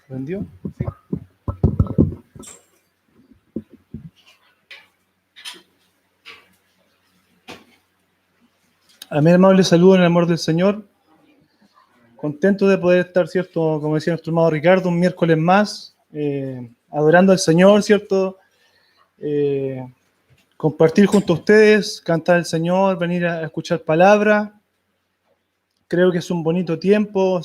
¿Prendió? Sí. Amén, hermanos, les saludo en el amor del Señor. Contento de poder estar, ¿cierto? Como decía nuestro hermano Ricardo, un miércoles más, adorando al Señor, ¿cierto? Compartir junto a ustedes, cantar al Señor, venir a escuchar palabra. Creo que es un bonito tiempo.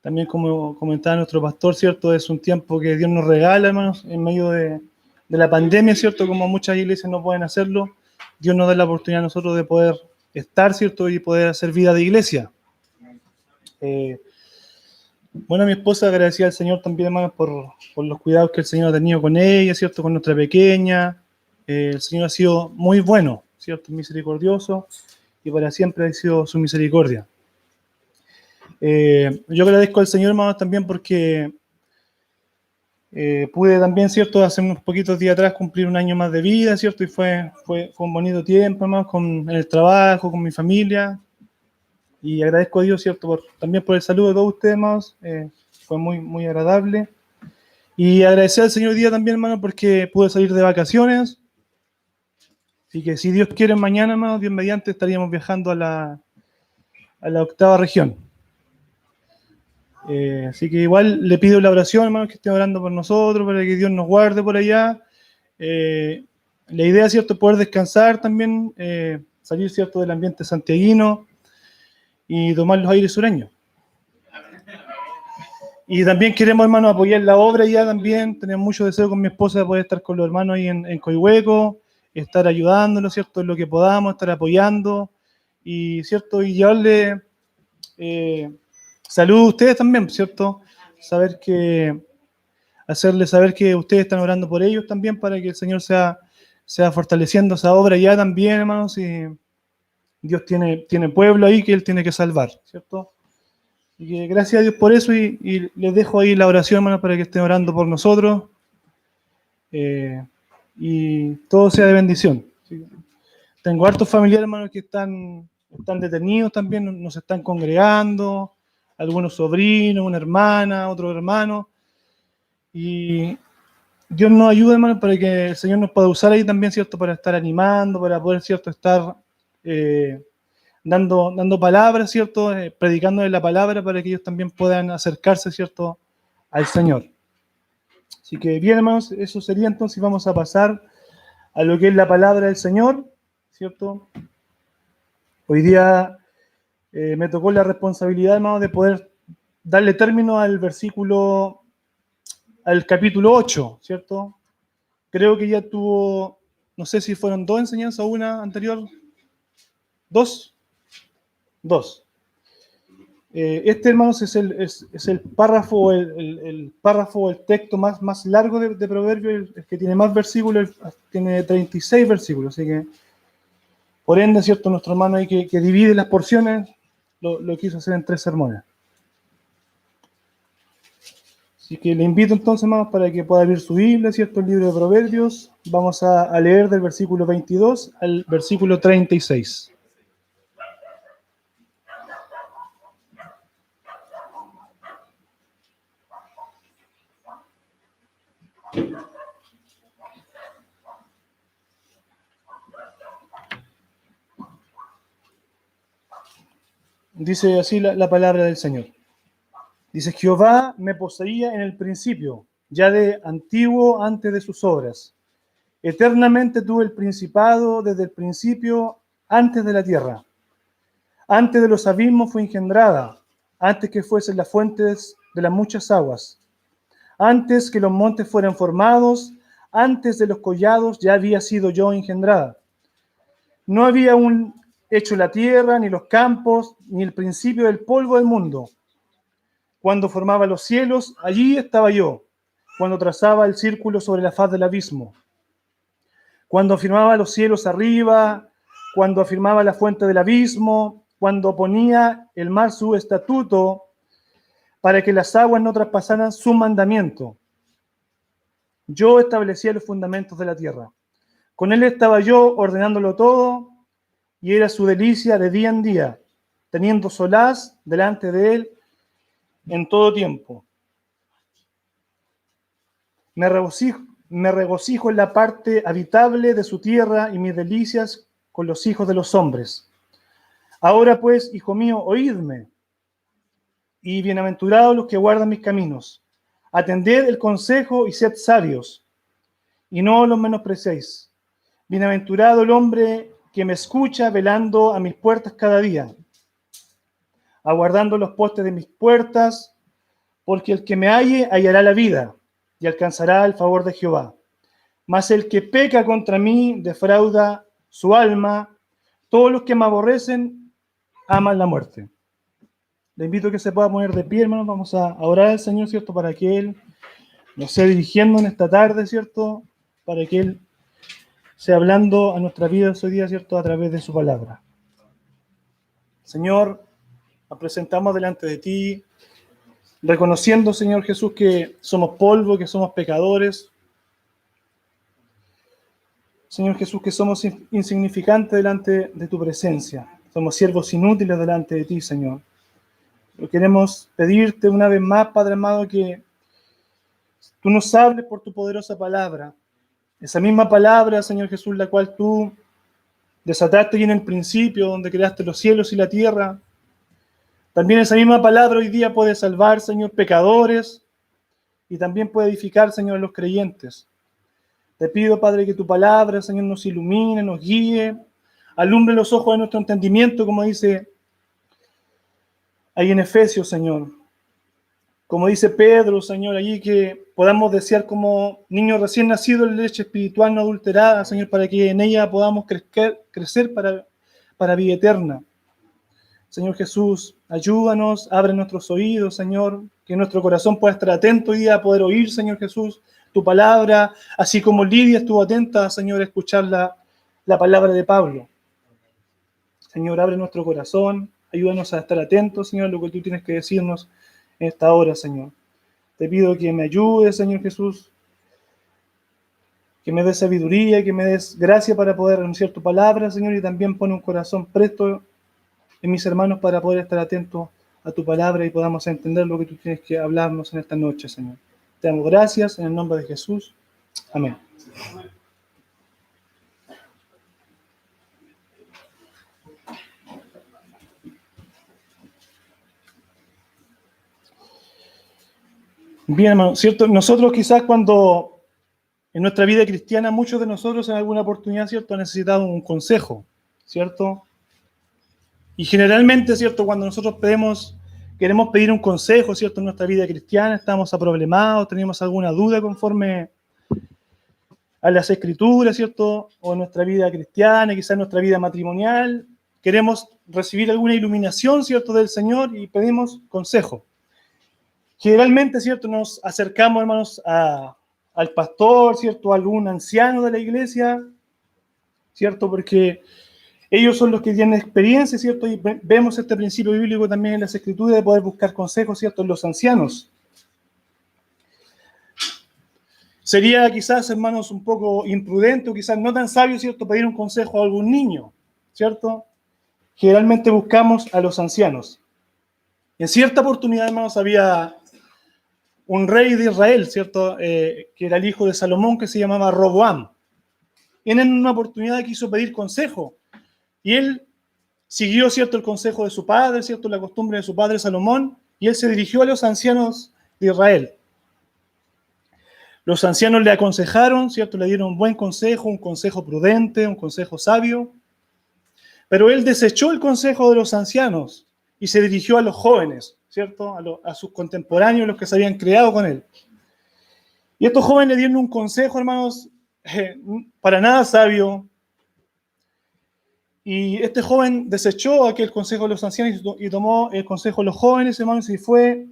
También, como comentaba nuestro pastor, ¿cierto? Es un tiempo que Dios nos regala, hermanos, en medio de la pandemia, ¿cierto? Como muchas iglesias no pueden hacerlo, Dios nos da la oportunidad a nosotros de poder estar, ¿cierto? Y poder hacer vida de iglesia. Bueno, mi esposa agradecía al Señor también, hermanos, por los cuidados que el Señor ha tenido con ella, ¿cierto? Con nuestra pequeña. El Señor ha sido muy bueno, ¿cierto? Misericordioso, y para siempre ha sido su misericordia. Yo agradezco al Señor, hermanos, también porque pude también, ¿cierto? Hace unos poquitos días atrás cumplir un año más de vida, ¿cierto? Y fue un bonito tiempo, hermanos, en el trabajo, con mi familia. Y agradezco a Dios, ¿cierto? También por el saludo de todos ustedes, hermanos. Fue muy, muy agradable. Y agradecer al Señor hoy día también, hermano, porque pude salir de vacaciones. Así que si Dios quiere, mañana, hermano, Dios mediante, estaríamos viajando a la 8ª región. Así que igual le pido la oración, hermano, que estén orando por nosotros, para que Dios nos guarde por allá. La idea, ¿cierto?, es poder descansar también, salir, ¿cierto?, del ambiente santiaguino y tomar los aires sureños. Y también queremos, hermano, apoyar la obra ya también. Tenemos mucho deseo con mi esposa de poder estar con los hermanos ahí en Coihueco, estar ayudándolos, ¿cierto?, en lo que podamos, estar apoyando y, ¿cierto?, y llevarle salud a ustedes también, ¿cierto? Hacerles saber que ustedes están orando por ellos también, para que el Señor sea fortaleciendo esa obra ya también, hermanos. Y Dios tiene pueblo ahí que Él tiene que salvar, ¿cierto? Y que gracias a Dios por eso, y les dejo ahí la oración, hermanos, para que estén orando por nosotros, y todo sea de bendición. ¿Sí? Tengo hartos familiares, hermanos, que están detenidos también, nos están congregando, algunos sobrinos, una hermana, otro hermano, y Dios nos ayude, hermanos, para que el Señor nos pueda usar ahí también, ¿cierto?, para estar animando, para poder, ¿cierto?, estar dando palabras, ¿cierto?, predicando de la palabra, para que ellos también puedan acercarse, ¿cierto?, al Señor. Así que bien, hermanos, eso sería entonces. Vamos a pasar a lo que es la palabra del Señor, ¿cierto? Hoy día me tocó la responsabilidad, hermanos, de poder darle término al capítulo 8, ¿cierto? Creo que ya tuvo, no sé si fueron 2 enseñanzas o una anterior. ¿Dos? Hermanos, es el párrafo, el párrafo, el texto más largo de Proverbios, el que tiene más versículos, tiene 36 versículos, así que, por ende, ¿cierto?, nuestro hermano ahí que divide las porciones, lo quiso hacer en 3 sermones. Así que le invito entonces, hermanos, para que pueda abrir su Biblia, ¿cierto?, el libro de Proverbios. Vamos a leer del versículo 22 al versículo 36. Dice así la palabra del Señor. Dice: Jehová me poseía en el principio, ya de antiguo, antes de sus obras. Eternamente tuve el principado desde el principio, antes de la tierra. Antes de los abismos fue engendrada, antes que fuesen las fuentes de las muchas aguas. Antes que los montes fueran formados, antes de los collados ya había sido yo engendrada. No había aún hecho la tierra, ni los campos, ni el principio del polvo del mundo. Cuando formaba los cielos, allí estaba yo. Cuando trazaba el círculo sobre la faz del abismo. Cuando afirmaba los cielos arriba, cuando afirmaba la fuente del abismo, cuando ponía el mar su estatuto, para que las aguas no traspasaran su mandamiento. Yo establecía los fundamentos de la tierra. Con él estaba yo ordenándolo todo, y era su delicia de día en día, teniendo solaz delante de él en todo tiempo. me regocijo en la parte habitable de su tierra y mis delicias con los hijos de los hombres. Ahora pues, hijo mío, oídme, y bienaventurados los que guardan mis caminos. Atended el consejo y sed sabios, y no los menospreciéis. Bienaventurado el hombre que me escucha velando a mis puertas cada día, aguardando los postes de mis puertas, porque el que me halle hallará la vida y alcanzará el favor de Jehová. Mas el que peca contra mí defrauda su alma. Todos los que me aborrecen aman la muerte. Le invito a que se pueda poner de pie, hermanos. Vamos a orar al Señor, ¿cierto? Para que Él nos sea dirigiendo en esta tarde, ¿cierto? Para que Él sea hablando a nuestra vida hoy día, ¿cierto? A través de su palabra. Señor, nos presentamos delante de ti, reconociendo, Señor Jesús, que somos polvo, que somos pecadores. Señor Jesús, que somos insignificantes delante de tu presencia. Somos siervos inútiles delante de ti, Señor. Pero queremos pedirte una vez más, Padre amado, que tú nos hables por tu poderosa palabra. Esa misma palabra, Señor Jesús, la cual tú desataste ahí en el principio, donde creaste los cielos y la tierra. También esa misma palabra hoy día puede salvar, Señor, pecadores, y también puede edificar, Señor, a los creyentes. Te pido, Padre, que tu palabra, Señor, nos ilumine, nos guíe, alumbre los ojos de nuestro entendimiento, como dice ahí en Efesios, Señor. Como dice Pedro, Señor, allí que podamos desear como niños recién nacidos en leche espiritual no adulterada, Señor, para que en ella podamos crecer para vida eterna. Señor Jesús, ayúdanos, abre nuestros oídos, Señor, que nuestro corazón pueda estar atento hoy día a poder oír, Señor Jesús, tu palabra, así como Lidia estuvo atenta, Señor, a escuchar la palabra de Pablo. Señor, abre nuestro corazón, ayúdanos a estar atentos, Señor, a lo que tú tienes que decirnos en esta hora, Señor. Te pido que me ayudes, Señor Jesús, que me des sabiduría, que me des gracia para poder anunciar tu palabra, Señor, y también pone un corazón presto en mis hermanos para poder estar atentos a tu palabra y podamos entender lo que tú tienes que hablarnos en esta noche, Señor. Te damos gracias en el nombre de Jesús. Amén. Bien, hermano, ¿cierto? Nosotros quizás cuando en nuestra vida cristiana, muchos de nosotros en alguna oportunidad, ¿cierto?, han necesitado un consejo, ¿cierto? Y generalmente, ¿cierto?, cuando nosotros queremos pedir un consejo, ¿cierto?, en nuestra vida cristiana, estamos aproblemados, tenemos alguna duda conforme a las escrituras, ¿cierto?, o en nuestra vida cristiana, quizás en nuestra vida matrimonial, queremos recibir alguna iluminación, ¿cierto?, del Señor y pedimos consejo. Generalmente, ¿cierto?, nos acercamos, hermanos, al pastor, ¿cierto?, a algún anciano de la iglesia, ¿cierto?, porque ellos son los que tienen experiencia, ¿cierto?, y vemos este principio bíblico también en las escrituras de poder buscar consejos, ¿cierto?, en los ancianos. Sería quizás, hermanos, un poco imprudente o quizás no tan sabio, ¿cierto?, pedir un consejo a algún niño, ¿cierto? Generalmente buscamos a los ancianos. En cierta oportunidad, hermanos, había un rey de Israel, ¿cierto?, que era el hijo de Salomón, que se llamaba Roboam. Y en una oportunidad quiso pedir consejo. Y él siguió, ¿cierto?, el consejo de su padre, ¿cierto?, la costumbre de su padre Salomón, y él se dirigió a los ancianos de Israel. Los ancianos le aconsejaron, ¿cierto?, le dieron un buen consejo, un consejo prudente, un consejo sabio, pero él desechó el consejo de los ancianos y se dirigió a los jóvenes, ¿cierto?, a sus contemporáneos, los que se habían criado con él. Y estos jóvenes le dieron un consejo, hermanos, para nada sabio. Y este joven desechó aquel consejo de los ancianos y tomó el consejo de los jóvenes, hermanos, y fue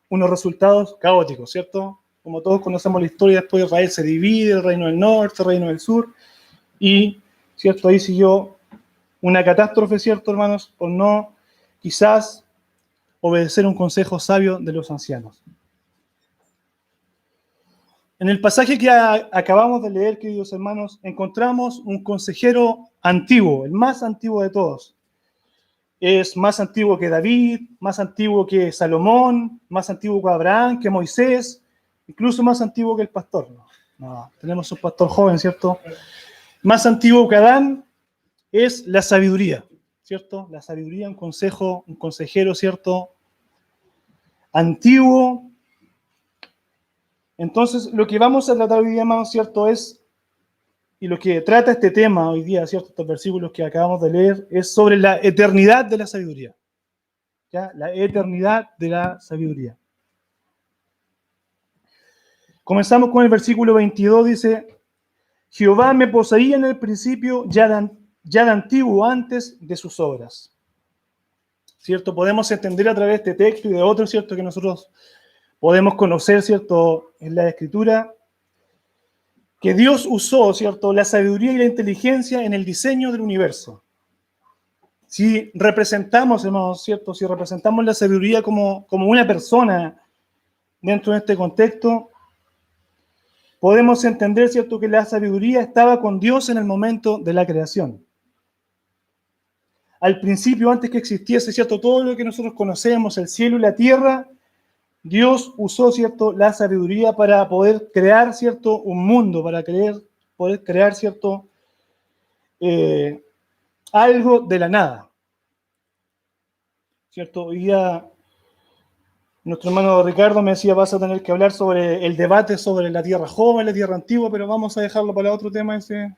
unos resultados caóticos, ¿cierto? Como todos conocemos la historia, después Israel se divide, el reino del norte, el reino del sur, y, ¿cierto?, ahí siguió una catástrofe, ¿cierto, hermanos?, por no, quizás, obedecer un consejo sabio de los ancianos. En el pasaje que acabamos de leer, queridos hermanos, encontramos un consejero antiguo, el más antiguo de todos. Es más antiguo que David, más antiguo que Salomón, más antiguo que Abraham, que Moisés, incluso más antiguo que el pastor. No, tenemos un pastor joven, ¿cierto? Más antiguo que Adán es la sabiduría, ¿cierto? La sabiduría, un consejo, un consejero, ¿cierto? Antiguo. Entonces, lo que vamos a tratar hoy día, hermanos, ¿cierto? Es, y lo que trata este tema hoy día, ¿cierto? Estos versículos que acabamos de leer, es sobre la eternidad de la sabiduría. ¿Ya? La eternidad de la sabiduría. Comenzamos con el versículo 22, dice: Jehová me poseía en el principio, ya de antiguo, antes de sus obras. ¿Cierto? Podemos entender a través de este texto y de otros, ¿cierto? Que nosotros podemos conocer, ¿cierto? En la Escritura, que Dios usó, ¿cierto? La sabiduría y la inteligencia en el diseño del universo. Si representamos, hermanos, ¿cierto? Si representamos la sabiduría como una persona dentro de este contexto, podemos entender, ¿cierto?, que la sabiduría estaba con Dios en el momento de la creación. Al principio, antes que existiese, ¿cierto?, todo lo que nosotros conocemos, el cielo y la tierra, Dios usó, ¿cierto?, la sabiduría para poder crear, ¿cierto?, un mundo, para poder crear, ¿cierto?, algo de la nada. ¿Cierto? Hoy día nuestro hermano Ricardo me decía: vas a tener que hablar sobre el debate sobre la tierra joven, la tierra antigua, pero vamos a dejarlo para otro tema ese,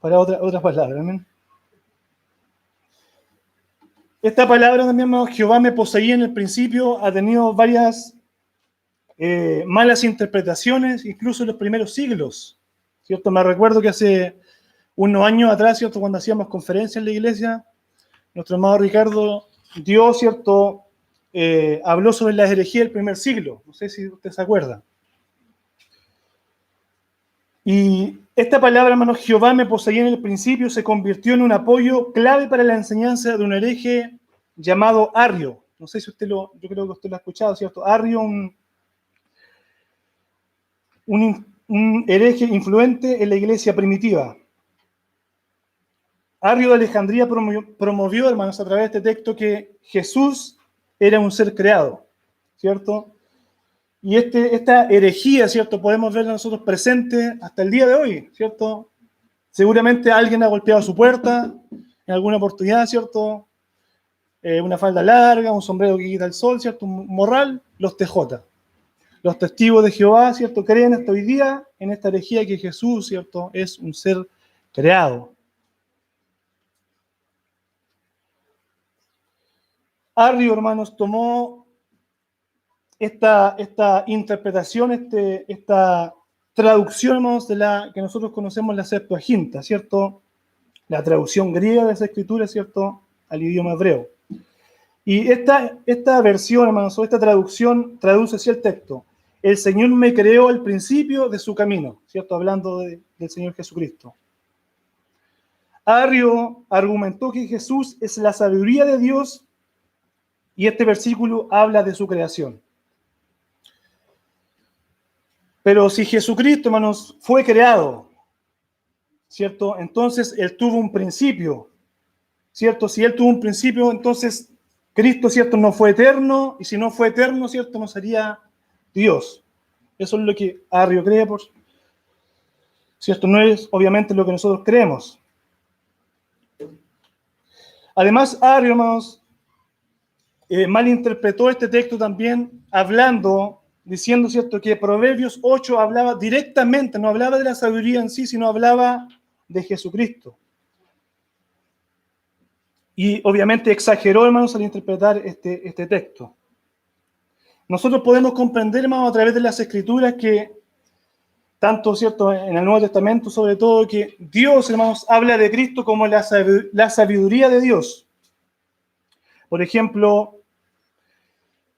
para otras palabras. ¿Amén? Esta palabra también, hermano, Jehová me poseía en el principio, ha tenido varias malas interpretaciones, incluso en los primeros siglos. ¿Cierto? Me recuerdo que hace unos años atrás, ¿cierto?, cuando hacíamos conferencias en la iglesia, nuestro hermano Ricardo dio, ¿cierto?, habló sobre las herejías del primer siglo. No sé si usted se acuerda. Y esta palabra, hermano, Jehová me poseía en el principio, se convirtió en un apoyo clave para la enseñanza de un hereje llamado Arrio. No sé si yo creo que usted lo ha escuchado, ¿cierto? Arrio, un hereje influente en la iglesia primitiva. Arrio de Alejandría promovió, hermanos, a través de este texto que Jesús era un ser creado, ¿cierto? Y esta herejía, ¿cierto?, podemos verla nosotros presente hasta el día de hoy, ¿cierto? Seguramente alguien ha golpeado su puerta en alguna oportunidad, ¿cierto? Una falda larga, un sombrero que quita el sol, ¿cierto? Un morral, los TJ. Los testigos de Jehová, ¿cierto?, creen hasta hoy día en esta herejía que Jesús, ¿cierto?, es un ser creado. Arrio, hermanos, tomó esta interpretación, esta traducción, hermanos, de la que nosotros conocemos, la Septuaginta, ¿cierto? La traducción griega de esa escritura, ¿cierto?, al idioma hebreo. Y esta versión, hermanos, o esta traducción traduce así el texto: el Señor me creó al principio de su camino, ¿cierto?, hablando del Señor Jesucristo. Arrio argumentó que Jesús es la sabiduría de Dios y este versículo habla de su creación. Pero si Jesucristo, hermanos, fue creado, ¿cierto?, entonces Él tuvo un principio, ¿cierto? Si Él tuvo un principio, entonces Cristo, ¿cierto?, no fue eterno, y si no fue eterno, ¿cierto?, no sería Dios. Eso es lo que Arrio cree, ¿cierto? No es obviamente lo que nosotros creemos. Además, Arrio, hermanos, malinterpretó este texto también diciendo, ¿cierto?, que Proverbios 8 hablaba directamente, no hablaba de la sabiduría en sí, sino hablaba de Jesucristo. Y obviamente exageró, hermanos, al interpretar este texto. Nosotros podemos comprender, hermanos, a través de las Escrituras que, tanto, ¿cierto?, en el Nuevo Testamento, sobre todo, que Dios, hermanos, habla de Cristo como la sabiduría de Dios. Por ejemplo,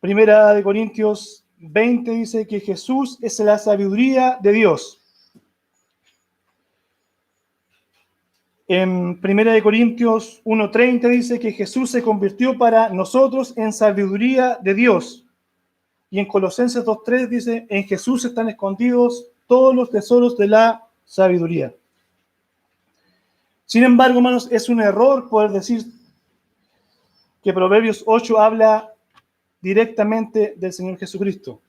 1 Corintios 20 dice que Jesús es la sabiduría de Dios. En 1 Corintios 1:30 dice que Jesús se convirtió para nosotros en sabiduría de Dios. Y en Colosenses 2:3 dice: en Jesús están escondidos todos los tesoros de la sabiduría. Sin embargo, hermanos, es un error poder decir que Proverbios 8 habla directamente del Señor Jesucristo.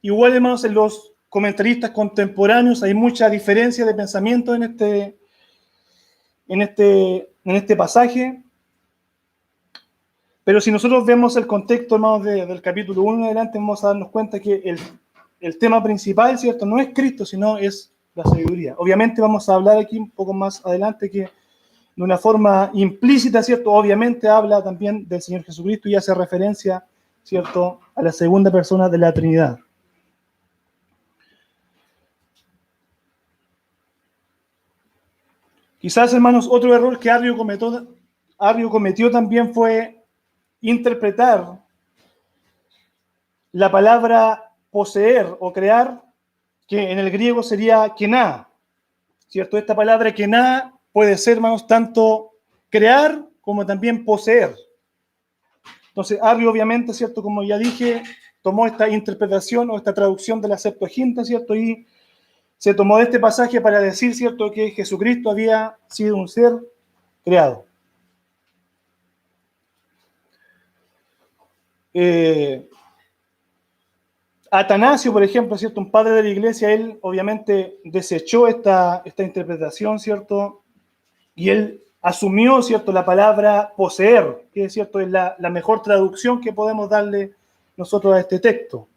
Igual, hermanos, en los comentaristas contemporáneos hay mucha diferencia de pensamiento en este pasaje. Pero si nosotros vemos el contexto, hermanos, del capítulo 1 en adelante, vamos a darnos cuenta que el tema principal, ¿cierto?, no es Cristo, sino es la sabiduría. Obviamente vamos a hablar aquí un poco más adelante que de una forma implícita, ¿cierto?, obviamente habla también del Señor Jesucristo y hace referencia, ¿cierto?, a la segunda persona de la Trinidad. Quizás, hermanos, otro error que Arrio cometió también fue interpretar la palabra poseer o crear, que en el griego sería kená, ¿cierto? Esta palabra kená puede ser, hermanos, tanto crear como también poseer. Entonces, Arrio, obviamente, ¿cierto?, como ya dije, tomó esta interpretación o esta traducción de la Septuaginta, ¿cierto?, y se tomó de este pasaje para decir, ¿cierto?, que Jesucristo había sido un ser creado. Atanasio, por ejemplo, ¿cierto?, un padre de la iglesia, él obviamente desechó esta interpretación, ¿cierto?, y él asumió, ¿cierto?, la palabra poseer, que es, ¿cierto?, es la mejor traducción que podemos darle nosotros a este texto.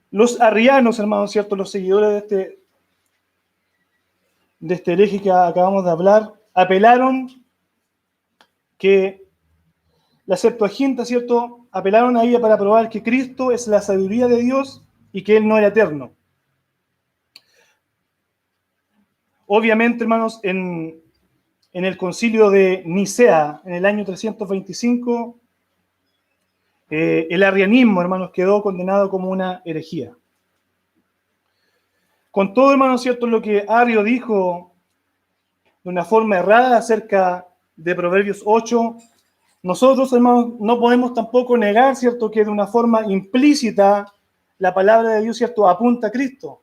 Los arrianos, hermanos, ¿cierto?, los seguidores de este hereje que acabamos de hablar, apelaron que la Septuaginta, ¿cierto?, apelaron a ella para probar que Cristo es la sabiduría de Dios y que Él no era eterno. Obviamente, hermanos, en el concilio de Nicea, en el año 325, el arrianismo, hermanos, quedó condenado como una herejía. Con todo, hermanos, ¿cierto?, lo que Arrio dijo de una forma errada acerca de Proverbios 8, nosotros, hermanos, no podemos tampoco negar, ¿cierto?, que de una forma implícita la palabra de Dios, ¿cierto?, apunta a Cristo.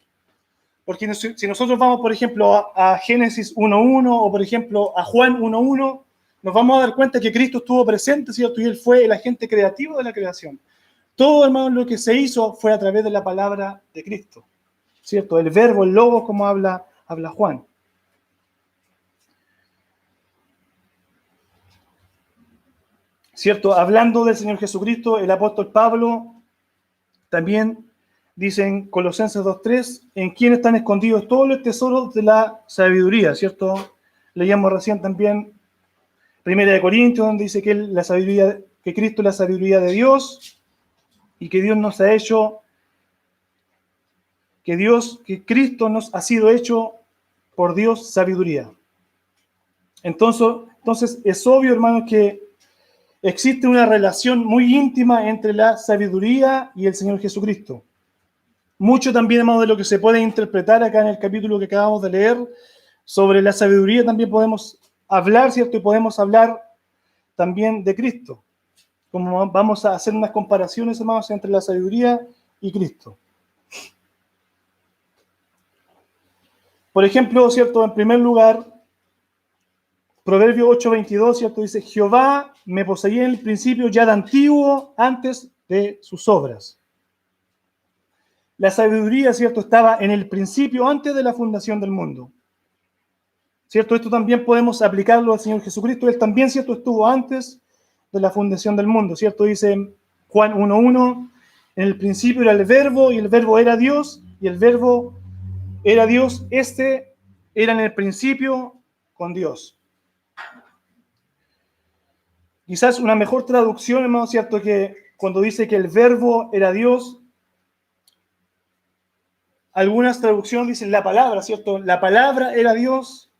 Porque si nosotros vamos, por ejemplo, a Génesis 1.1 o, por ejemplo, a Juan 1.1, nos vamos a dar cuenta que Cristo estuvo presente, ¿cierto?, y Él fue el agente creativo de la creación. Todo, hermano, lo que se hizo fue a través de la palabra de Cristo, ¿cierto? El verbo, el logos, como habla Juan. ¿Cierto? Hablando del Señor Jesucristo, el apóstol Pablo también dice en Colosenses 2.3, en quien están escondidos todos los tesoros de la sabiduría, ¿cierto? Leíamos recién también 1 Corintios, donde dice que Cristo es la sabiduría de Dios y que Dios nos ha hecho, que Cristo nos ha sido hecho por Dios sabiduría. Entonces es obvio, hermanos, que existe una relación muy íntima entre la sabiduría y el Señor Jesucristo. Mucho también, hermanos, de lo que se puede interpretar acá en el capítulo que acabamos de leer sobre la sabiduría también podemos hablar, ¿cierto? Y podemos hablar también de Cristo. Como vamos a hacer unas comparaciones, hermanos, entre la sabiduría y Cristo. Por ejemplo, ¿cierto? En primer lugar, Proverbio 8.22, ¿cierto? Dice, Jehová me poseía en el principio ya de antiguo, antes de sus obras. La sabiduría, ¿cierto?, estaba en el principio, antes de la fundación del mundo. ¿Cierto? Esto también podemos aplicarlo al Señor Jesucristo. Él también, ¿cierto?, estuvo antes de la fundación del mundo, ¿cierto? Dice Juan 1.1, en el principio era el verbo, y el verbo era Dios, y el verbo era Dios. Este era en el principio con Dios. Quizás una mejor traducción, hermano, ¿cierto?, que cuando dice que el verbo era Dios, algunas traducciones dicen la palabra, ¿cierto? La palabra era Dios,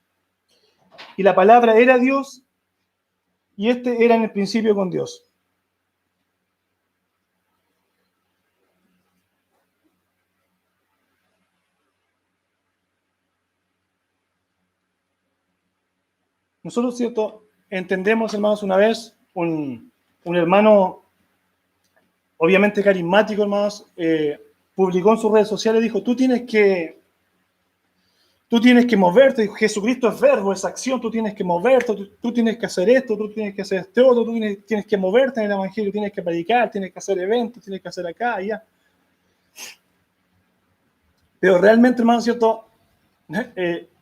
y la palabra era Dios, y este era en el principio con Dios. Nosotros, ¿cierto?, entendemos, hermanos, una vez un hermano, obviamente carismático, hermanos, publicó en sus redes sociales, dijo, tú tienes que tú tienes que moverte, Jesucristo es verbo, es acción, tú tienes que moverte, tú tienes que hacer esto, tú tienes que hacer este otro, tú tienes que moverte en el Evangelio, tienes que predicar, tienes que hacer eventos, tienes que hacer acá, allá. Pero realmente, hermano, ¿cierto?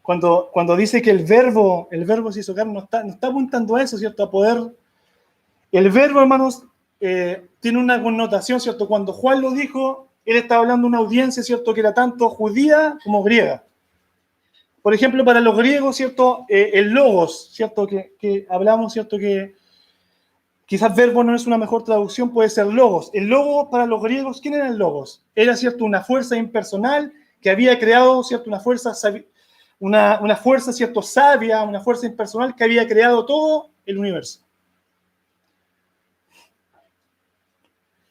Cuando dice que el verbo se hizo carne, no está apuntando a eso, ¿cierto? A poder. El verbo, hermanos, tiene una connotación, ¿cierto? Cuando Juan lo dijo, él estaba hablando de una audiencia, ¿cierto? Que era tanto judía como griega. Por ejemplo, para los griegos, ¿cierto? El logos, ¿cierto? Que hablamos, ¿cierto? Que quizás verbo no es una mejor traducción, puede ser logos. El logos para los griegos, ¿quién era el logos? Era, ¿cierto? Una fuerza impersonal que había creado, ¿cierto? Una fuerza, ¿cierto? Sabia, una fuerza impersonal que había creado todo el universo.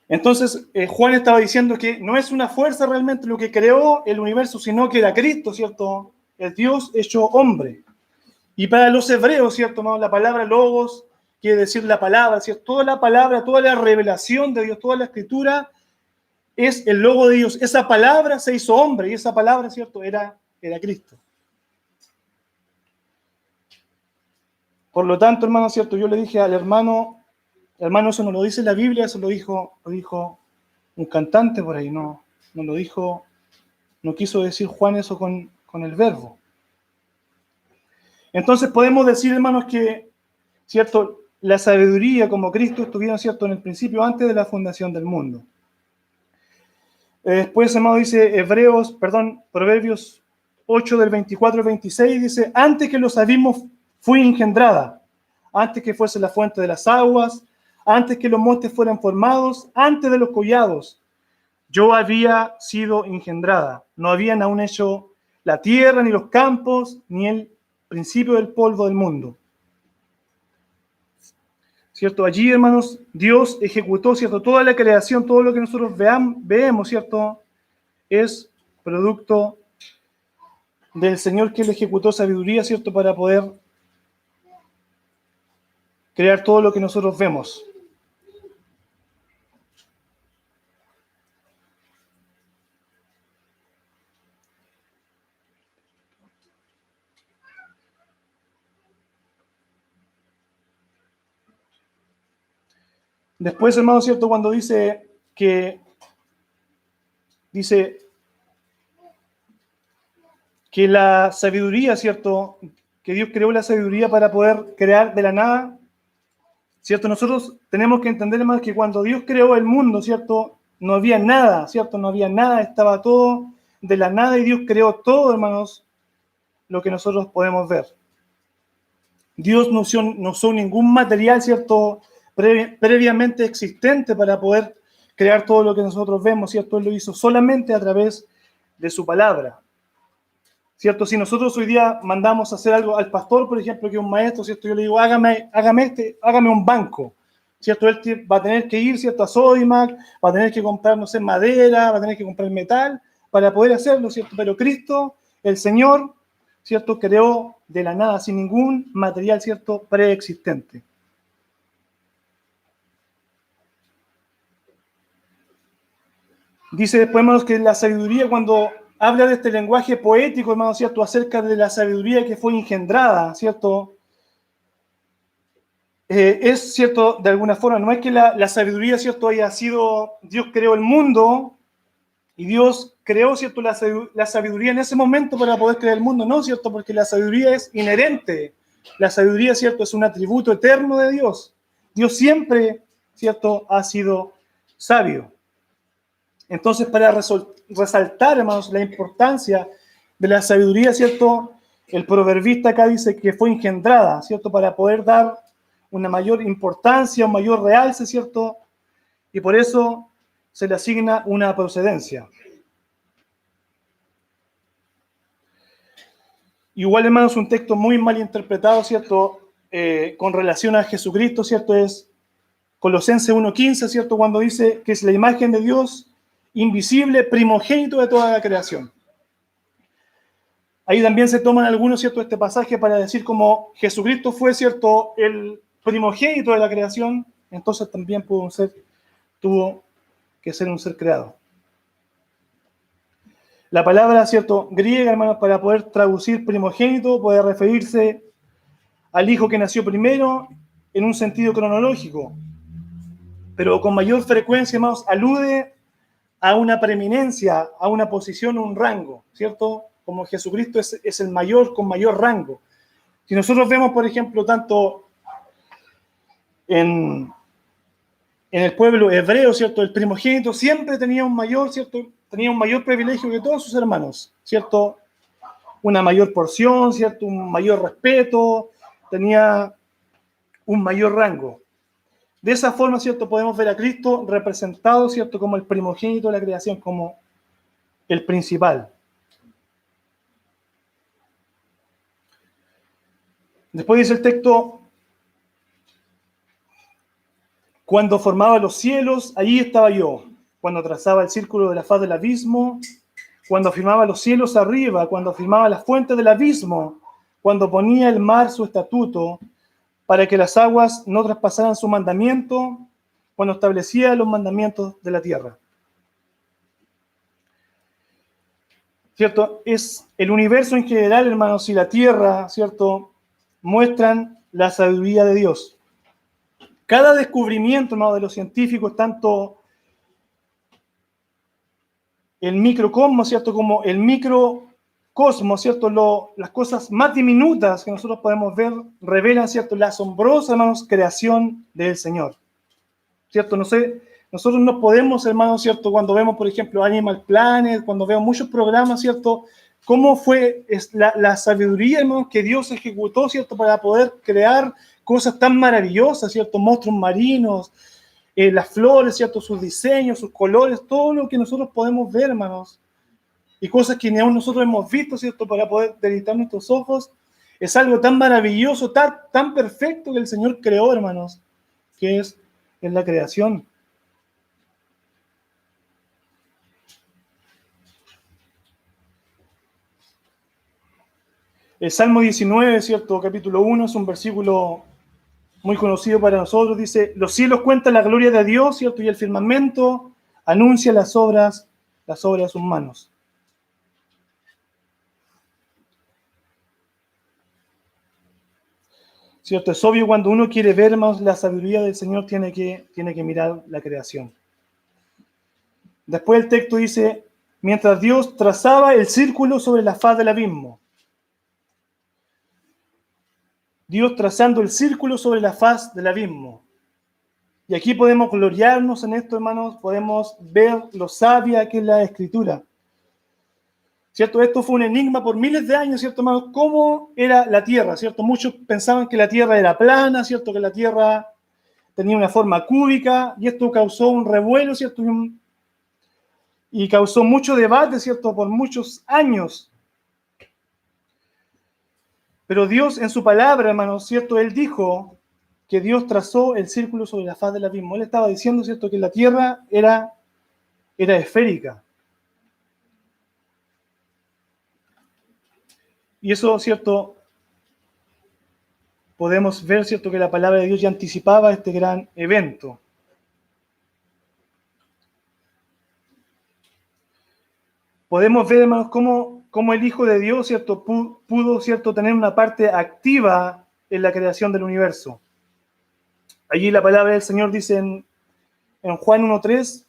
Entonces, Juan estaba diciendo que no es una fuerza realmente lo que creó el universo, sino que era Cristo, ¿cierto? El Dios hecho hombre. Y para los hebreos, ¿cierto? ¿No? La palabra logos quiere decir la palabra, ¿cierto? Toda la palabra, toda la revelación de Dios, toda la escritura es el logo de Dios. Esa palabra se hizo hombre y esa palabra, ¿cierto? Era Cristo. Por lo tanto, hermano, ¿cierto? Yo le dije al hermano, eso no lo dice la Biblia, eso lo dijo un cantante por ahí, no lo dijo, no quiso decir Juan eso con el verbo. Entonces podemos decir, hermanos, que, ¿cierto? La sabiduría como Cristo estuvieron, ¿cierto? En el principio, antes de la fundación del mundo. Después, hermano, dice Proverbios 8 del 24 al 26, dice, antes que los abismos fui engendrada, antes que fuese la fuente de las aguas, antes que los montes fueran formados, antes de los collados, yo había sido engendrada. No habían aún hecho la tierra, ni los campos, ni el principio del polvo del mundo. ¿Cierto? Allí, hermanos, Dios ejecutó, ¿cierto? Toda la creación, todo lo que nosotros vemos, ¿cierto? Es producto del Señor que le ejecutó sabiduría, ¿cierto? Para poder crear todo lo que nosotros vemos. Después, hermano, ¿cierto? Cuando dice que la sabiduría, ¿cierto? Que Dios creó la sabiduría para poder crear de la nada, ¿cierto? Nosotros tenemos que entender, hermanos, que cuando Dios creó el mundo, ¿cierto? No había nada, ¿cierto? No había nada, estaba todo de la nada y Dios creó todo, hermanos, lo que nosotros podemos ver. Dios no usó ningún material, ¿cierto? Previamente existente para poder crear todo lo que nosotros vemos, ¿cierto? Él lo hizo solamente a través de su palabra, ¿cierto? Si nosotros hoy día mandamos a hacer algo al pastor, por ejemplo, que es un maestro, ¿cierto? Yo le digo, hágame un banco, ¿cierto? Él va a tener que ir, ¿cierto? A Sodimac, va a tener que comprar, no sé, madera, va a tener que comprar metal para poder hacerlo, ¿cierto? Pero Cristo, el Señor, ¿cierto? Creó de la nada, sin ningún material, ¿cierto? Preexistente. Dice después, hermanos, que la sabiduría, cuando habla de este lenguaje poético, hermanos, ¿cierto? Acerca de la sabiduría que fue engendrada, ¿cierto? Es, ¿cierto? De alguna forma, no es que la sabiduría, ¿cierto? Haya sido, Dios creó el mundo y Dios creó, ¿cierto? La sabiduría en ese momento para poder crear el mundo, no, ¿cierto? Porque la sabiduría es inherente. La sabiduría, ¿cierto? Es un atributo eterno de Dios. Dios siempre, ¿cierto? Ha sido sabio. Entonces, para resaltar, hermanos, la importancia de la sabiduría, ¿cierto? El proverbista acá dice que fue engendrada, ¿cierto? Para poder dar una mayor importancia, un mayor realce, ¿cierto? Y por eso se le asigna una procedencia. Igual, hermanos, un texto muy mal interpretado, ¿cierto? Con relación a Jesucristo, ¿cierto? Es Colosenses 1:15, ¿cierto? Cuando dice que es la imagen de Dios invisible, primogénito de toda la creación. Ahí también se toman algunos, ¿cierto? Este pasaje para decir como Jesucristo fue, ¿cierto? El primogénito de la creación, entonces también tuvo que ser un ser creado. La palabra, ¿cierto?, griega, hermanos, para poder traducir primogénito, puede referirse al hijo que nació primero en un sentido cronológico, pero con mayor frecuencia, hermanos, alude a una preeminencia, a una posición, un rango, ¿cierto? Como Jesucristo es el mayor con mayor rango. Si nosotros vemos, por ejemplo, tanto en el pueblo hebreo, ¿cierto? El primogénito siempre tenía un mayor, ¿cierto? Tenía un mayor privilegio que todos sus hermanos, ¿cierto? Una mayor porción, ¿cierto? Un mayor respeto, tenía un mayor rango. De esa forma, ¿cierto? Podemos ver a Cristo representado, ¿cierto? Como el primogénito de la creación, como el principal. Después dice el texto, cuando formaba los cielos, allí estaba yo. Cuando trazaba el círculo de la faz del abismo, cuando afirmaba los cielos arriba, cuando afirmaba las fuentes del abismo, cuando ponía el mar su estatuto, para que las aguas no traspasaran su mandamiento, cuando establecía los mandamientos de la tierra. ¿Cierto? Es el universo en general, hermanos, y la tierra, ¿cierto?, muestran la sabiduría de Dios. Cada descubrimiento, hermano, de los científicos, tanto el microcosmos, ¿cierto?, como el microcosmos, ¿cierto?, las cosas más diminutas que nosotros podemos ver revelan, ¿cierto?, la asombrosa, hermanos, creación del Señor, ¿cierto? No sé, nosotros no podemos, hermanos, ¿cierto?, cuando vemos, por ejemplo, Animal Planet, cuando vemos muchos programas, ¿cierto?, cómo fue la sabiduría, hermanos, que Dios ejecutó, ¿cierto?, para poder crear cosas tan maravillosas, ¿cierto?, monstruos marinos, las flores, ¿cierto?, sus diseños, sus colores, todo lo que nosotros podemos ver, hermanos, y cosas que ni aún nosotros hemos visto, ¿cierto?, para poder deleitar nuestros ojos, es algo tan maravilloso, tan perfecto que el Señor creó, hermanos, que es la creación. El Salmo 19, ¿cierto?, capítulo 1, es un versículo muy conocido para nosotros. Dice, los cielos cuentan la gloria de Dios, ¿cierto?, y el firmamento anuncia las obras de sus manos. ¿Cierto? Es obvio, cuando uno quiere ver más la sabiduría del Señor, tiene que mirar la creación. Después el texto dice, mientras Dios trazaba el círculo sobre la faz del abismo. Dios trazando el círculo sobre la faz del abismo. Y aquí podemos gloriarnos en esto, hermanos, podemos ver lo sabia que es la Escritura. ¿Cierto? Esto fue un enigma por miles de años, ¿cierto, hermanos? ¿Cómo era la Tierra, cierto? Muchos pensaban que la Tierra era plana, ¿cierto? Que la Tierra tenía una forma cúbica, y esto causó un revuelo, ¿cierto? Y causó mucho debate, ¿cierto? Por muchos años. Pero Dios en su palabra, hermanos, ¿cierto? Él dijo que Dios trazó el círculo sobre la faz del abismo. Él estaba diciendo, ¿cierto?, que la Tierra era esférica. Y eso, ¿cierto?, podemos ver, ¿cierto?, que la palabra de Dios ya anticipaba este gran evento. Podemos ver, hermanos, cómo el Hijo de Dios, ¿cierto?, pudo, ¿cierto?, tener una parte activa en la creación del universo. Allí la palabra del Señor dice en Juan 1:3,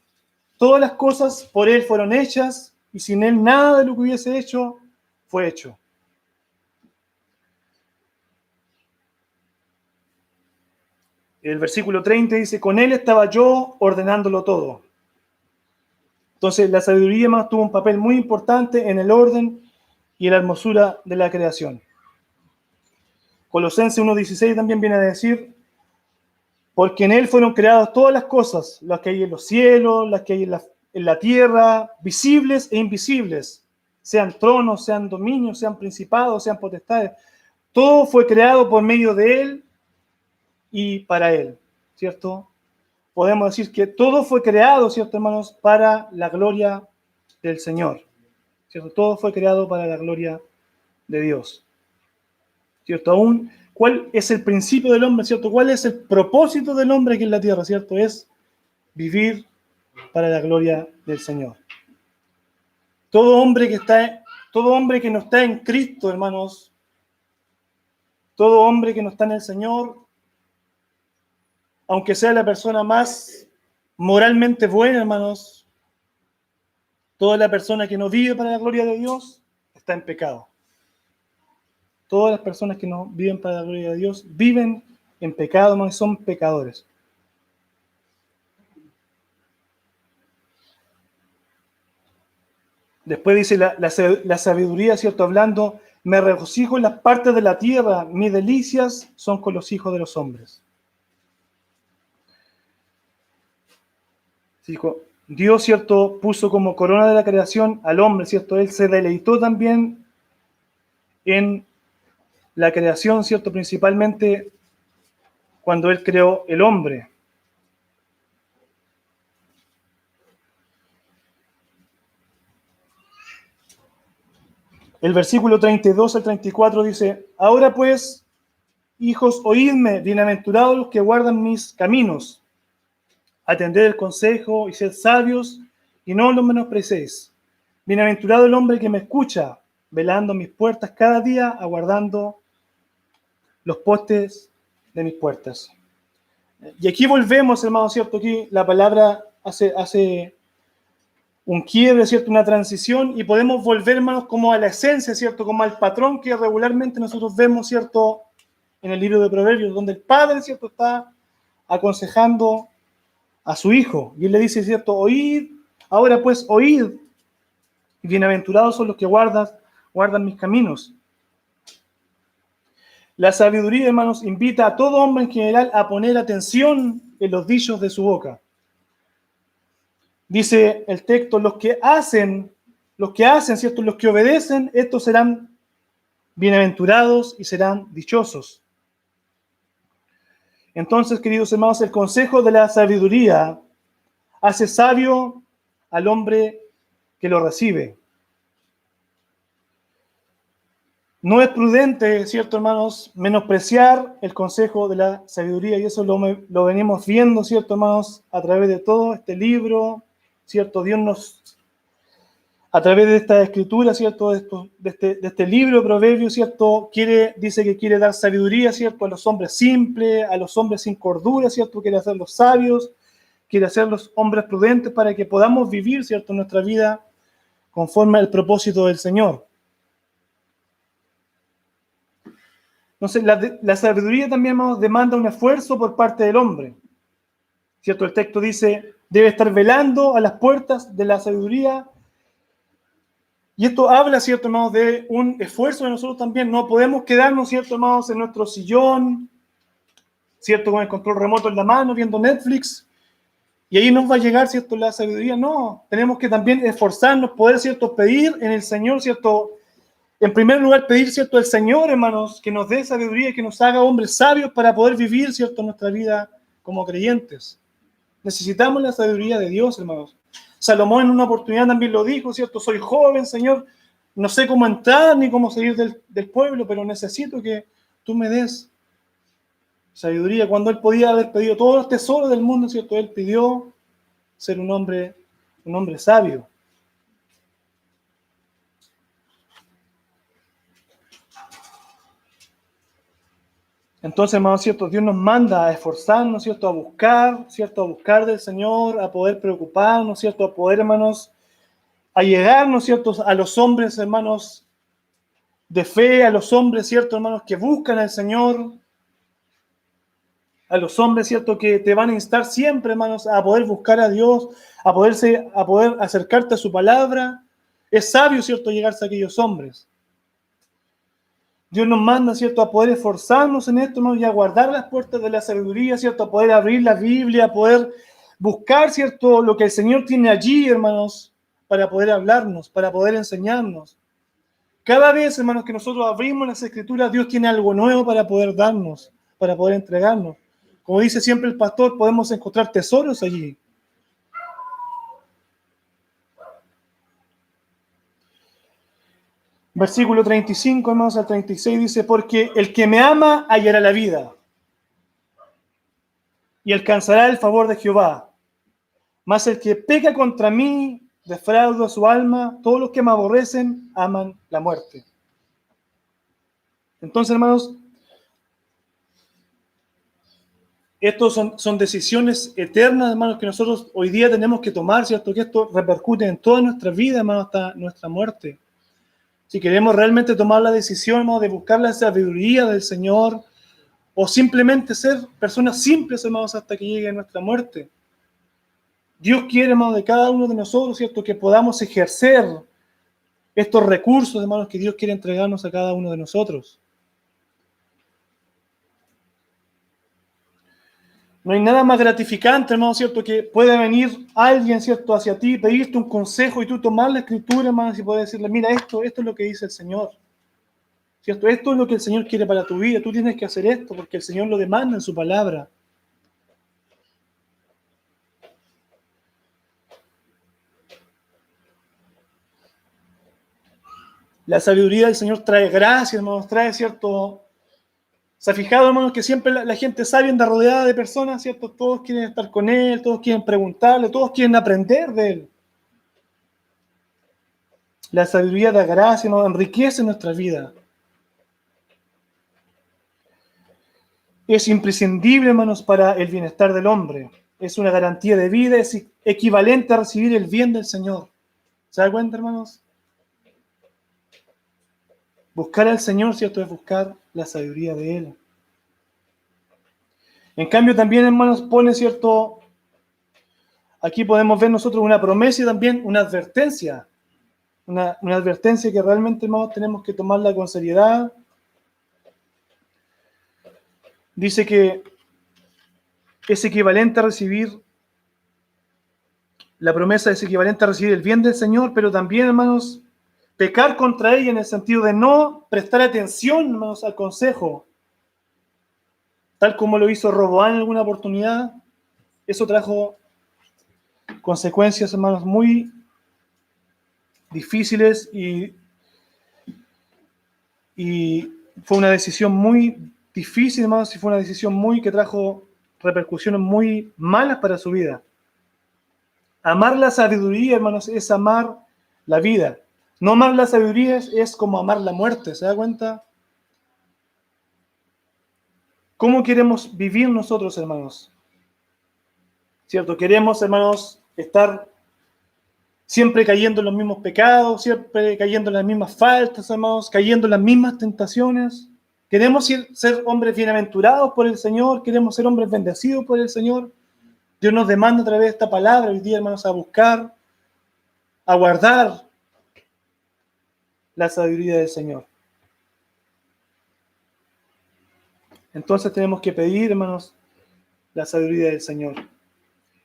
todas las cosas por Él fueron hechas, y sin Él nada de lo que hubiese hecho fue hecho. El versículo 30 dice, con Él estaba yo ordenándolo todo. Entonces, la sabiduría más tuvo un papel muy importante en el orden y en la hermosura de la creación. Colosenses 1:16 también viene a decir, porque en Él fueron creadas todas las cosas, las que hay en los cielos, las que hay en la tierra, visibles e invisibles, sean tronos, sean dominios, sean principados, sean potestades. Todo fue creado por medio de Él y para Él, ¿cierto? Podemos decir que todo fue creado, ¿cierto, hermanos?, para la gloria del Señor, ¿cierto? Todo fue creado para la gloria de Dios, ¿cierto? Aún, ¿cuál es el principio del hombre, ¿cierto? ¿Cuál es el propósito del hombre aquí en la tierra, ¿cierto? Es vivir para la gloria del Señor. Todo hombre que no está en Cristo, hermanos, todo hombre que no está en el Señor, aunque sea la persona más moralmente buena, hermanos, toda la persona que no vive para la gloria de Dios está en pecado. Todas las personas que no viven para la gloria de Dios viven en pecado, hermanos, y son pecadores. Después dice la sabiduría, ¿cierto? Hablando, me regocijo en las partes de la tierra, mis delicias son con los hijos de los hombres. Dios, ¿cierto? Puso como corona de la creación al hombre, ¿cierto? Él se deleitó también en la creación, ¿cierto? Principalmente cuando Él creó el hombre. El versículo 32 al 34 dice, ahora pues, hijos, oídme, bienaventurados los que guardan mis caminos. Atended el consejo y sed sabios, y no los menosprecéis. Bienaventurado el hombre que me escucha, velando mis puertas cada día, aguardando los postes de mis puertas. Y aquí volvemos, hermanos, ¿cierto? Aquí la palabra hace un quiebre, ¿cierto? Una transición, y podemos volver, hermanos, como a la esencia, ¿cierto? Como al patrón que regularmente nosotros vemos, ¿cierto? En el libro de Proverbios, donde el padre, ¿cierto? Está aconsejando a su hijo, y él le dice, ¿cierto? Oíd, ahora pues oíd, y bienaventurados son los que guardan mis caminos. La sabiduría, hermanos, invita a todo hombre en general a poner atención en los dichos de su boca. Dice el texto, los que hacen, ¿cierto? Los que obedecen, estos serán bienaventurados y serán dichosos. Entonces, queridos hermanos, el consejo de la sabiduría hace sabio al hombre que lo recibe. No es prudente, ¿cierto, hermanos?, menospreciar el consejo de la sabiduría, y eso lo venimos viendo, ¿cierto, hermanos?, a través de todo este libro, ¿cierto? Dios nos, a través de esta escritura, ¿cierto?, de este libro de Proverbios, ¿cierto?, dice que quiere dar sabiduría, ¿cierto?, a los hombres simples, a los hombres sin cordura, ¿cierto?, quiere hacerlos sabios, quiere hacerlos hombres prudentes para que podamos vivir, ¿cierto?, nuestra vida conforme al propósito del Señor. Entonces, la sabiduría también, hermanos, demanda un esfuerzo por parte del hombre. ¿Cierto? El texto dice, debe estar velando a las puertas de la sabiduría. Y esto habla, ¿cierto, hermanos, de un esfuerzo de nosotros también. No podemos quedarnos, ¿cierto, hermanos, en nuestro sillón, ¿cierto?, con el control remoto en la mano, viendo Netflix, y ahí nos va a llegar, ¿cierto?, la sabiduría. No, tenemos que también esforzarnos, poder, ¿cierto?, pedir en el Señor, ¿cierto?, en primer lugar, pedir, ¿cierto?, al Señor, hermanos, que nos dé sabiduría y que nos haga hombres sabios para poder vivir, ¿cierto?, nuestra vida como creyentes. Necesitamos la sabiduría de Dios, hermanos. Salomón en una oportunidad también lo dijo, ¿cierto? Soy joven, Señor, no sé cómo entrar ni cómo salir del pueblo, pero necesito que tú me des sabiduría. Cuando él podía haber pedido todos los tesoros del mundo, ¿cierto? Él pidió ser un hombre sabio. Entonces, hermanos, ¿cierto? Dios nos manda a esforzarnos, ¿cierto? A buscar, ¿cierto? A buscar del Señor, a poder preocuparnos, ¿cierto? A poder, hermanos, a llegarnos, ¿cierto? A los hombres, hermanos, de fe, a los hombres, ¿cierto, hermanos, que buscan al Señor, a los hombres, ¿cierto?, que te van a instar siempre, hermanos, a poder buscar a Dios, a poder acercarte a su palabra. Es sabio, ¿cierto?, llegarse a aquellos hombres. Dios nos manda, ¿cierto?, a poder esforzarnos en esto, ¿no?, y a guardar las puertas de la sabiduría, ¿cierto?, a poder abrir la Biblia, a poder buscar, ¿cierto?, lo que el Señor tiene allí, hermanos, para poder hablarnos, para poder enseñarnos. Cada vez, hermanos, que nosotros abrimos las Escrituras, Dios tiene algo nuevo para poder darnos, para poder entregarnos. Como dice siempre el pastor, podemos encontrar tesoros allí. Versículo 35, hermanos, al 36 dice, porque el que me ama hallará la vida y alcanzará el favor de Jehová. Mas el que peca contra mí defraudo a su alma, todos los que me aborrecen aman la muerte. Entonces, hermanos, estos son decisiones eternas, hermanos, que nosotros hoy día tenemos que tomar, ¿cierto? Que esto repercute en toda nuestra vida, hermanos, hasta nuestra muerte. Si queremos realmente tomar la decisión, hermanos, de buscar la sabiduría del Señor, o simplemente ser personas simples, hermanos, hasta que llegue nuestra muerte. Dios quiere, hermanos, de cada uno de nosotros, ¿cierto? Que podamos ejercer estos recursos, hermanos, que Dios quiere entregarnos a cada uno de nosotros. No hay nada más gratificante, hermano, ¿cierto? Que puede venir alguien, ¿cierto?, hacia ti, pedirte un consejo y tú tomar la escritura, hermano, y poder decirle, mira, esto es lo que dice el Señor. ¿Cierto? Esto es lo que el Señor quiere para tu vida. Tú tienes que hacer esto porque el Señor lo demanda en su palabra. La sabiduría del Señor trae gracia, hermanos, trae, ¿cierto? ¿Se ha fijado, hermanos, que siempre la gente sabia anda rodeada de personas, ¿cierto? Todos quieren estar con Él, todos quieren preguntarle, todos quieren aprender de Él. La sabiduría da gracia, nos enriquece nuestra vida. Es imprescindible, hermanos, para el bienestar del hombre. Es una garantía de vida, es equivalente a recibir el bien del Señor. ¿Se da cuenta, hermanos? Buscar al Señor, ¿cierto? Es buscar la sabiduría de Él. En cambio, también, hermanos, pone, ¿cierto? Aquí podemos ver nosotros una promesa y también una advertencia. Una advertencia que realmente, hermanos, tenemos que tomarla con seriedad. Dice que es equivalente a recibir, la promesa es equivalente a recibir el bien del Señor, pero también, hermanos, pecar contra ella en el sentido de no prestar atención, hermanos, al consejo, tal como lo hizo Roboán en alguna oportunidad. Eso trajo consecuencias, hermanos, muy difíciles y fue una decisión muy difícil, hermanos, y fue una decisión que trajo repercusiones muy malas para su vida. Amar la sabiduría, hermanos, es amar la vida. No amar la sabiduría es como amar la muerte, ¿se da cuenta? ¿Cómo queremos vivir nosotros, hermanos? ¿Cierto? Queremos, hermanos, estar siempre cayendo en los mismos pecados, siempre cayendo en las mismas faltas, hermanos, cayendo en las mismas tentaciones. Queremos ser hombres bienaventurados por el Señor, queremos ser hombres bendecidos por el Señor. Dios nos demanda a través de esta palabra hoy día, hermanos, a buscar, a guardar la sabiduría del Señor. Entonces tenemos que pedir, hermanos, la sabiduría del Señor.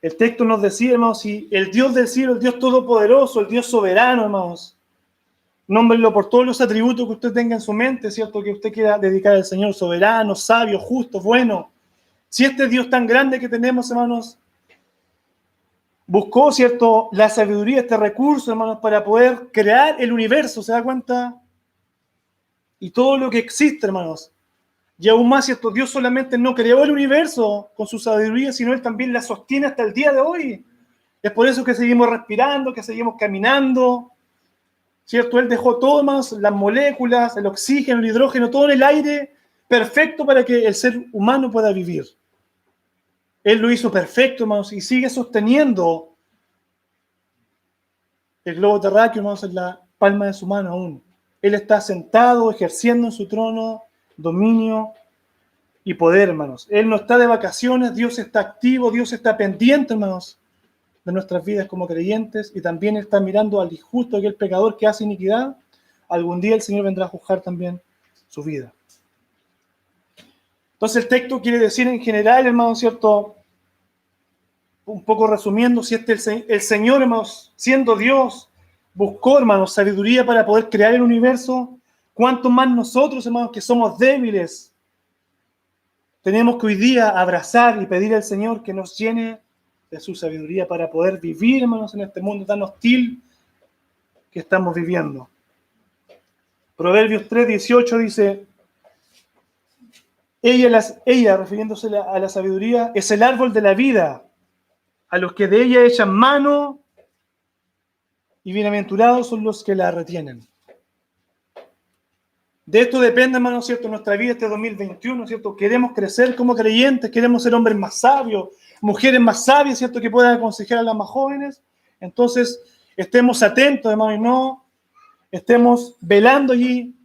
El texto nos decía, hermanos, si el Dios del cielo, el Dios todopoderoso, el Dios soberano, hermanos, nómbrelo por todos los atributos que usted tenga en su mente, ¿cierto? Que usted quiera dedicar al Señor, soberano, sabio, justo, bueno. Si este Dios tan grande que tenemos, hermanos, buscó, ¿cierto?, la sabiduría, este recurso, hermanos, para poder crear el universo, ¿se da cuenta? Y todo lo que existe, hermanos. Y aún más, ¿cierto? Dios solamente no creó el universo con su sabiduría, sino Él también la sostiene hasta el día de hoy. Es por eso que seguimos respirando, que seguimos caminando, ¿cierto? Él dejó todo, hermanos, las moléculas, el oxígeno, el hidrógeno, todo en el aire, perfecto para que el ser humano pueda vivir. Él lo hizo perfecto, hermanos, y sigue sosteniendo el globo terráqueo, hermanos, en la palma de su mano aún. Él está sentado, ejerciendo en su trono dominio y poder, hermanos. Él no está de vacaciones, Dios está activo, Dios está pendiente, hermanos, de nuestras vidas como creyentes, y también está mirando al injusto, aquel pecador que hace iniquidad. Algún día el Señor vendrá a juzgar también su vida. Entonces el texto quiere decir en general, hermanos, ¿cierto? Un poco resumiendo, si el Señor, hermanos, siendo Dios, buscó, hermanos, sabiduría para poder crear el universo, ¿cuánto más nosotros, hermanos, que somos débiles, tenemos que hoy día abrazar y pedir al Señor que nos llene de su sabiduría para poder vivir, hermanos, en este mundo tan hostil que estamos viviendo? Proverbios 3:18 dice, ella, refiriéndose a la sabiduría, es el árbol de la vida. A los que de ella echan mano, y bienaventurados son los que la retienen. De esto depende, hermano, ¿cierto? Nuestra vida este 2021, ¿cierto? Queremos crecer como creyentes, queremos ser hombres más sabios, mujeres más sabias, ¿cierto? Que puedan aconsejar a las más jóvenes. Entonces, estemos atentos, hermano, y no estemos velando allí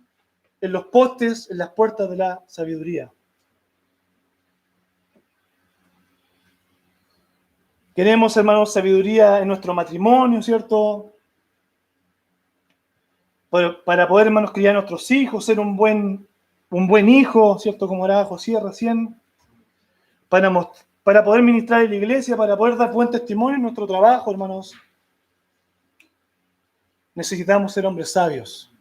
en los postes, en las puertas de la sabiduría. Queremos, hermanos, sabiduría en nuestro matrimonio, ¿cierto? Para poder, hermanos, criar a nuestros hijos, ser un buen hijo, ¿cierto? Como era José recién. Para poder ministrar en la iglesia, para poder dar buen testimonio en nuestro trabajo, hermanos. Necesitamos ser hombres sabios.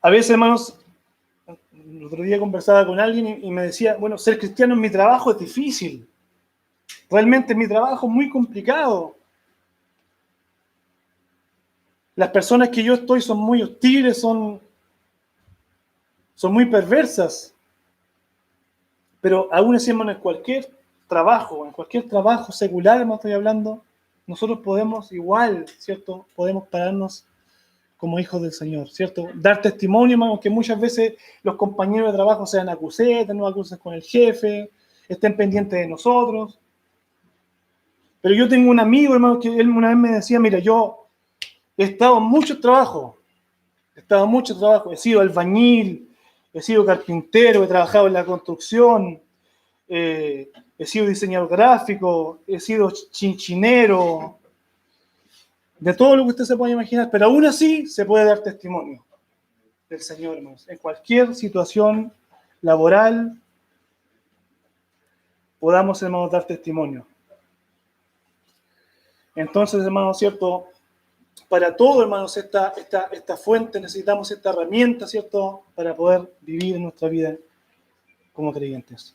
A veces, hermanos, el otro día conversaba con alguien y me decía, bueno, ser cristiano en mi trabajo es difícil. Realmente mi trabajo es muy complicado. Las personas que yo estoy son muy hostiles, son muy perversas. Pero aún así, hermano, en cualquier trabajo secular, hermano, estoy hablando, nosotros podemos igual, ¿cierto? Podemos pararnos como hijos del Señor, ¿cierto? Dar testimonio, hermano, que muchas veces los compañeros de trabajo sean acusetas, no acusen con el jefe, estén pendientes de nosotros. Pero yo tengo un amigo, hermano, que él una vez me decía, mira, yo he estado en mucho trabajo, he sido albañil, he sido carpintero, he trabajado en la construcción, he sido diseñador gráfico, he sido chinchinero, de todo lo que usted se puede imaginar, pero aún así se puede dar testimonio del Señor, hermanos. En cualquier situación laboral podamos, hermanos, dar testimonio. Entonces, hermanos, ¿cierto? Para todo, hermanos, esta fuente, necesitamos esta herramienta, ¿cierto? Para poder vivir nuestra vida como creyentes.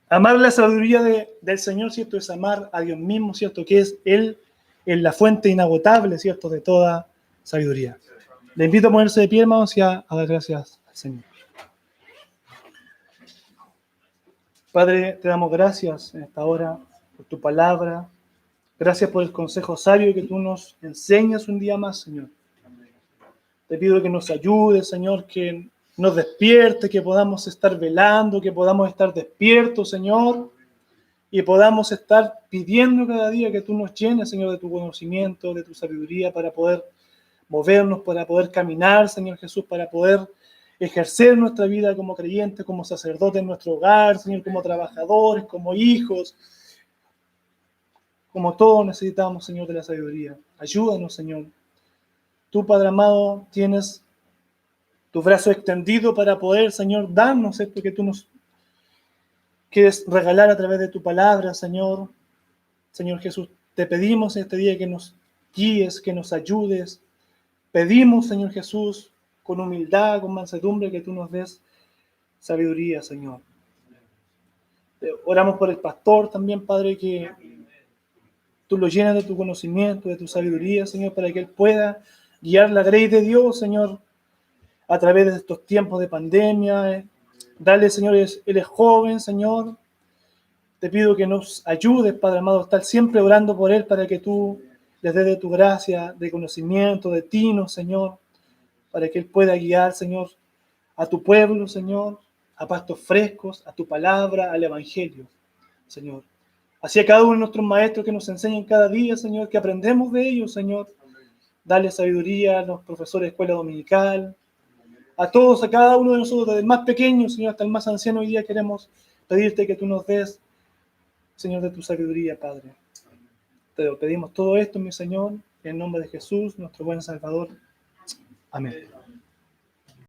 Amar la sabiduría del Señor, ¿cierto? Es amar a Dios mismo, ¿cierto? Que es Él, la fuente inagotable, ¿cierto? De toda sabiduría. Le invito a ponerse de pie, hermanos, y a dar gracias al Señor. Padre, te damos gracias en esta hora por tu palabra. Gracias por el consejo sabio que tú nos enseñas un día más, Señor. Te pido que nos ayudes, Señor, que nos despierte, que podamos estar velando, que podamos estar despiertos, Señor, y podamos estar pidiendo cada día que tú nos llenes, Señor, de tu conocimiento, de tu sabiduría, para poder movernos, para poder caminar, Señor Jesús, para poder ejercer nuestra vida como creyentes, como sacerdotes en nuestro hogar, Señor, como trabajadores, como hijos. Como todos necesitamos, Señor, de la sabiduría. Ayúdanos, Señor. Tú, Padre amado, tienes tu brazo extendido para poder, Señor, darnos esto que tú nos quieres regalar a través de tu palabra, Señor. Señor Jesús, te pedimos en este día que nos guíes, que nos ayudes. Pedimos, Señor Jesús, con humildad, con mansedumbre, que tú nos des sabiduría, Señor. Oramos por el pastor también, Padre, que tú lo llenas de tu conocimiento, de tu sabiduría, Señor, para que él pueda guiar la grey de Dios, Señor, a través de estos tiempos de pandemia. Dale, Señor, él es joven, Señor. Te pido que nos ayudes, Padre amado, a estar siempre orando por él para que tú les des de tu gracia, de conocimiento, de tino, Señor, para que él pueda guiar, Señor, a tu pueblo, Señor, a pastos frescos, a tu palabra, al evangelio, Señor. Así a cada uno de nuestros maestros que nos enseñan cada día, Señor, que aprendemos de ellos, Señor. Dale sabiduría a los profesores de escuela dominical, a todos, a cada uno de nosotros, desde el más pequeño, Señor, hasta el más anciano. Hoy día queremos pedirte que tú nos des, Señor, de tu sabiduría, Padre. Te lo pedimos todo esto, mi Señor, en el nombre de Jesús, nuestro buen Salvador. Amén.